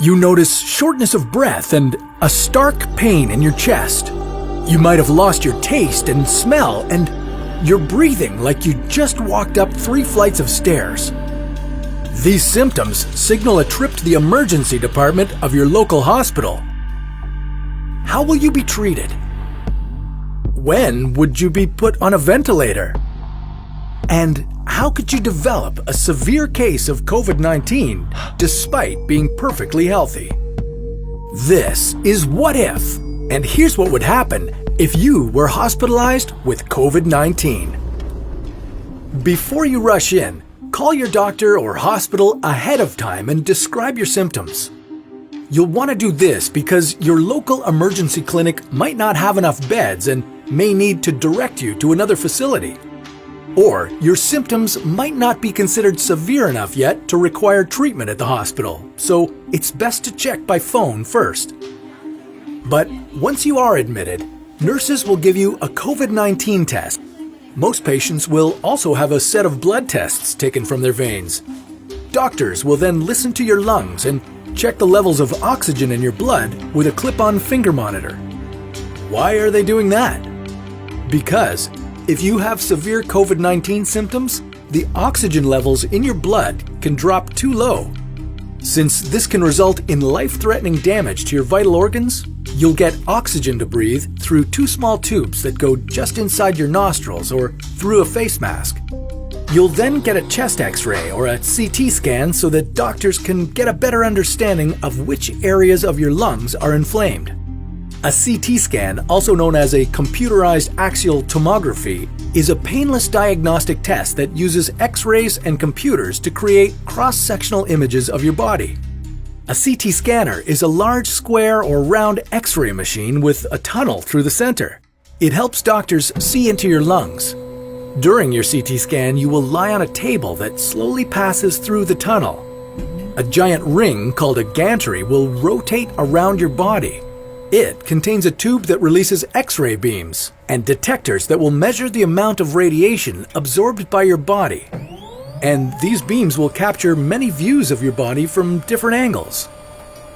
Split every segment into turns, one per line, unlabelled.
You notice shortness of breath and a stark pain in your chest. You might have lost your taste and smell, and you're breathing like you just walked up 3 flights of stairs. These symptoms signal a trip to the emergency department of your local hospital. How will you be treated? When would you be put on a ventilator? And how could you develop a severe case of COVID-19 despite being perfectly healthy? This is What If, and here's what would happen if you were hospitalized with COVID-19. Before you rush in, call your doctor or hospital ahead of time and describe your symptoms. You'll want to do this because your local emergency clinic might not have enough beds and may need to direct you to another facility. Or your symptoms might not be considered severe enough yet to require treatment at the hospital, so it's best to check by phone first. But once you are admitted, nurses will give you a COVID-19 test. Most patients will also have a set of blood tests taken from their veins. Doctors will then listen to your lungs and check the levels of oxygen in your blood with a clip-on finger monitor. Why are they doing that? Because if you have severe COVID-19 symptoms, the oxygen levels in your blood can drop too low. Since this can result in life-threatening damage to your vital organs, you'll get oxygen to breathe through 2 small tubes that go just inside your nostrils or through a face mask. You'll then get a chest X-ray or a CT scan so that doctors can get a better understanding of which areas of your lungs are inflamed. A CT scan, also known as a computerized axial tomography, is a painless diagnostic test that uses X-rays and computers to create cross-sectional images of your body. A CT scanner is a large square or round X-ray machine with a tunnel through the center. It helps doctors see into your lungs. During your CT scan, you will lie on a table that slowly passes through the tunnel. A giant ring called a gantry will rotate around your body. It contains a tube that releases X-ray beams and detectors that will measure the amount of radiation absorbed by your body. And these beams will capture many views of your body from different angles.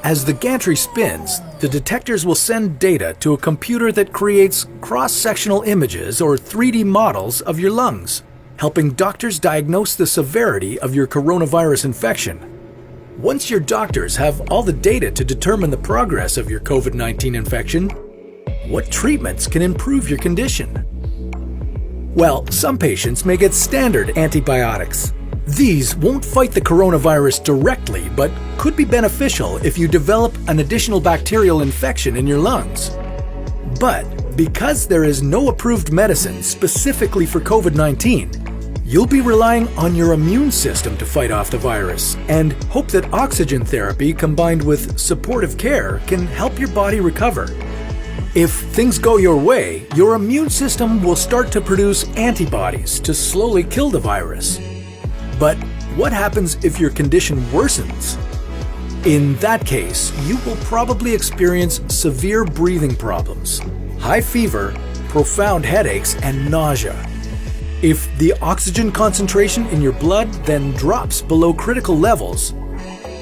As the gantry spins, the detectors will send data to a computer that creates cross-sectional images or 3D models of your lungs, helping doctors diagnose the severity of your coronavirus infection. Once your doctors have all the data to determine the progress of your COVID-19 infection, what treatments can improve your condition? Well, some patients may get standard antibiotics. These won't fight the coronavirus directly, but could be beneficial if you develop an additional bacterial infection in your lungs. But because there is no approved medicine specifically for COVID-19, you'll be relying on your immune system to fight off the virus and hope that oxygen therapy combined with supportive care can help your body recover. If things go your way, your immune system will start to produce antibodies to slowly kill the virus. But what happens if your condition worsens? In that case, you will probably experience severe breathing problems, high fever, profound headaches, and nausea. If the oxygen concentration in your blood then drops below critical levels,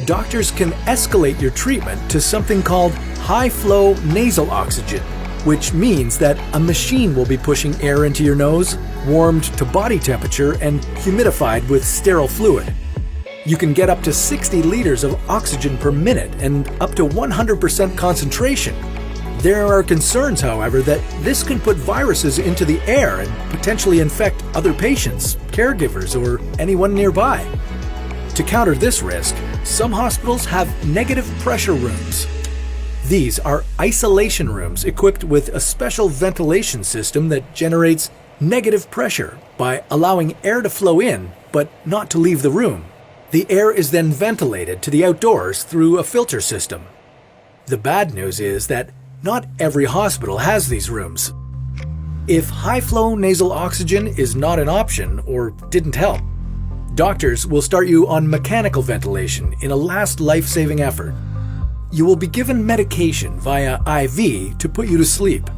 doctors can escalate your treatment to something called high-flow nasal oxygen, which means that a machine will be pushing air into your nose, warmed to body temperature and humidified with sterile fluid. You can get up to 60 liters of oxygen per minute and up to 100% concentration. There are concerns, however, that this can put viruses into the air and potentially infect other patients, caregivers, or anyone nearby. To counter this risk, some hospitals have negative pressure rooms. These are isolation rooms equipped with a special ventilation system that generates negative pressure by allowing air to flow in, but not to leave the room. The air is then ventilated to the outdoors through a filter system. The bad news is that not every hospital has these rooms. If high-flow nasal oxygen is not an option or didn't help, doctors will start you on mechanical ventilation in a last life-saving effort. You will be given medication via IV to put you to sleep.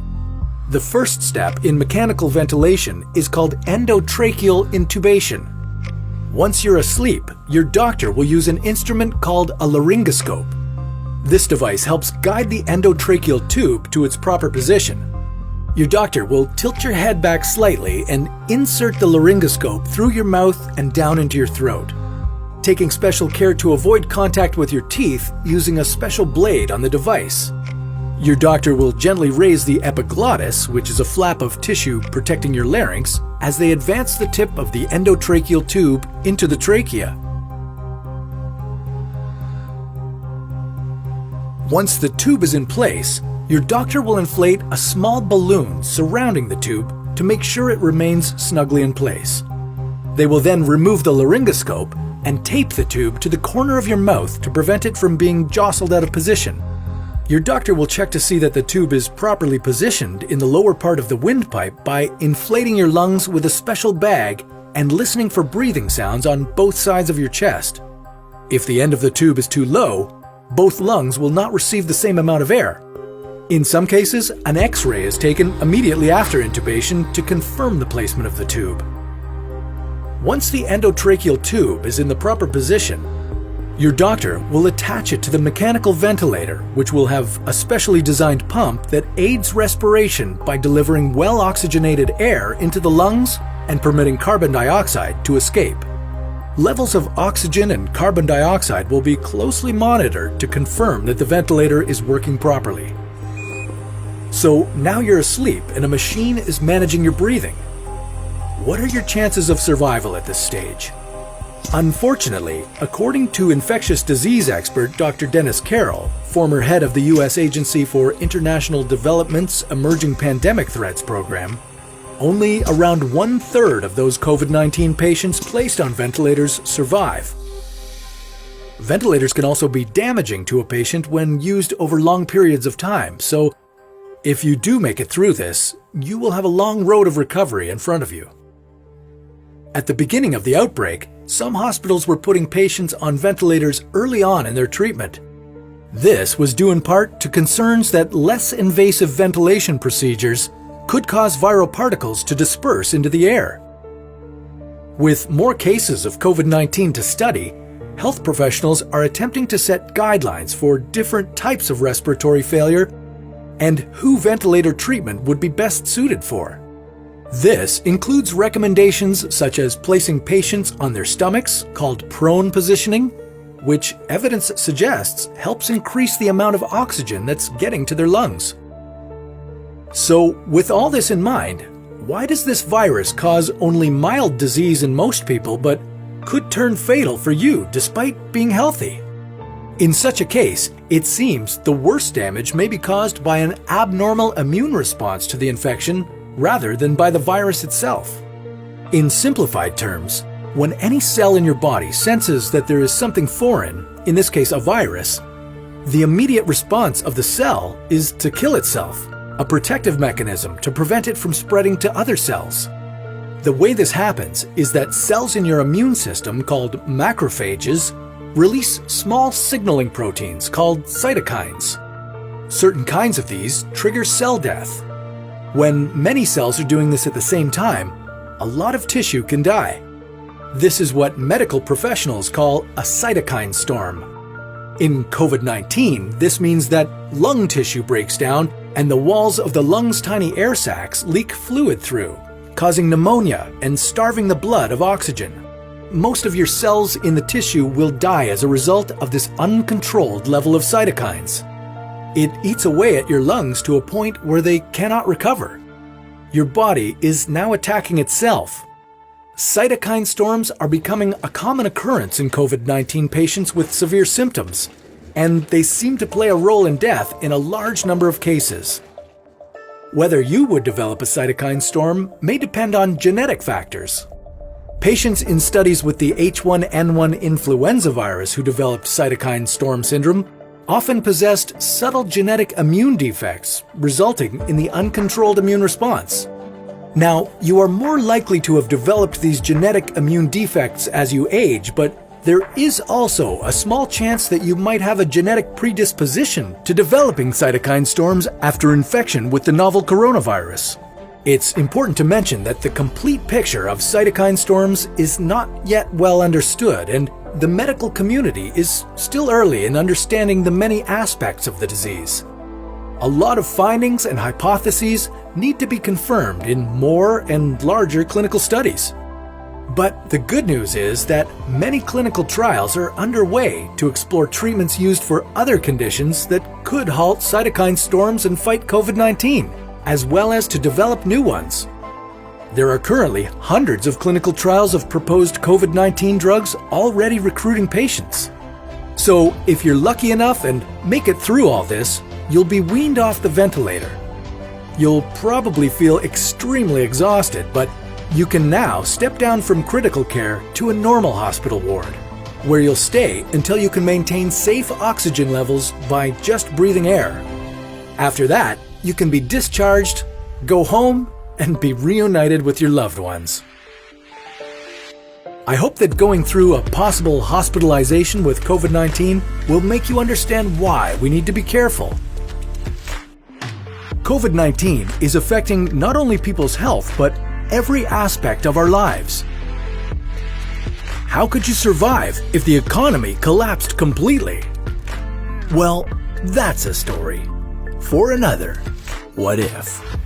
The first step in mechanical ventilation is called endotracheal intubation. Once you're asleep, your doctor will use an instrument called a laryngoscope. This device helps guide the endotracheal tube to its proper position. Your doctor will tilt your head back slightly and insert the laryngoscope through your mouth and down into your throat, taking special care to avoid contact with your teeth using a special blade on the device. Your doctor will gently raise the epiglottis, which is a flap of tissue protecting your larynx, as they advance the tip of the endotracheal tube into the trachea. Once the tube is in place, your doctor will inflate a small balloon surrounding the tube to make sure it remains snugly in place. They will then remove the laryngoscope and tape the tube to the corner of your mouth to prevent it from being jostled out of position. Your doctor will check to see that the tube is properly positioned in the lower part of the windpipe by inflating your lungs with a special bag and listening for breathing sounds on both sides of your chest. If the end of the tube is too low, both lungs will not receive the same amount of air. In some cases, an X-ray is taken immediately after intubation to confirm the placement of the tube. Once the endotracheal tube is in the proper position, your doctor will attach it to the mechanical ventilator, which will have a specially designed pump that aids respiration by delivering well-oxygenated air into the lungs and permitting carbon dioxide to escape. Levels of oxygen and carbon dioxide will be closely monitored to confirm that the ventilator is working properly. So now you're asleep and a machine is managing your breathing. What are your chances of survival at this stage? Unfortunately, according to infectious disease expert Dr. Dennis Carroll, former head of the U.S. Agency for International Development's Emerging Pandemic Threats program, only around 1/3 of those COVID-19 patients placed on ventilators survive. Ventilators can also be damaging to a patient when used over long periods of time, so if you do make it through this, you will have a long road of recovery in front of you. At the beginning of the outbreak, some hospitals were putting patients on ventilators early on in their treatment. This was due in part to concerns that less invasive ventilation procedures could cause viral particles to disperse into the air. With more cases of COVID-19 to study, health professionals are attempting to set guidelines for different types of respiratory failure and who ventilator treatment would be best suited for. This includes recommendations such as placing patients on their stomachs, called prone positioning, which evidence suggests helps increase the amount of oxygen that's getting to their lungs. So, with all this in mind, why does this virus cause only mild disease in most people but could turn fatal for you despite being healthy? In such a case, it seems the worst damage may be caused by an abnormal immune response to the infection rather than by the virus itself. In simplified terms, when any cell in your body senses that there is something foreign, in this case a virus, the immediate response of the cell is to kill itself, a protective mechanism to prevent it from spreading to other cells. The way this happens is that cells in your immune system called macrophages release small signaling proteins called cytokines. Certain kinds of these trigger cell death. When many cells are doing this at the same time, a lot of tissue can die. This is what medical professionals call a cytokine storm. In COVID-19, this means that lung tissue breaks down and the walls of the lung's tiny air sacs leak fluid through, causing pneumonia and starving the blood of oxygen. Most of your cells in the tissue will die as a result of this uncontrolled level of cytokines. It eats away at your lungs to a point where they cannot recover. Your body is now attacking itself. Cytokine storms are becoming a common occurrence in COVID-19 patients with severe symptoms, and they seem to play a role in death in a large number of cases. Whether you would develop a cytokine storm may depend on genetic factors. Patients in studies with the H1N1 influenza virus who developed cytokine storm syndrome often possessed subtle genetic immune defects, resulting in the uncontrolled immune response. Now, you are more likely to have developed these genetic immune defects as you age, but there is also a small chance that you might have a genetic predisposition to developing cytokine storms after infection with the novel coronavirus. It's important to mention that the complete picture of cytokine storms is not yet well understood, and the medical community is still early in understanding the many aspects of the disease. A lot of findings and hypotheses need to be confirmed in more and larger clinical studies. But the good news is that many clinical trials are underway to explore treatments used for other conditions that could halt cytokine storms and fight COVID-19, as well as to develop new ones. There are currently hundreds of clinical trials of proposed COVID-19 drugs already recruiting patients. So if you're lucky enough and make it through all this, you'll be weaned off the ventilator. You'll probably feel extremely exhausted, but you can now step down from critical care to a normal hospital ward, where you'll stay until you can maintain safe oxygen levels by just breathing air. After that, you can be discharged, go home, and be reunited with your loved ones. I hope that going through a possible hospitalization with COVID-19 will make you understand why we need to be careful. COVID-19 is affecting not only people's health, but every aspect of our lives. How could you survive if the economy collapsed completely? Well, that's a story for another What If.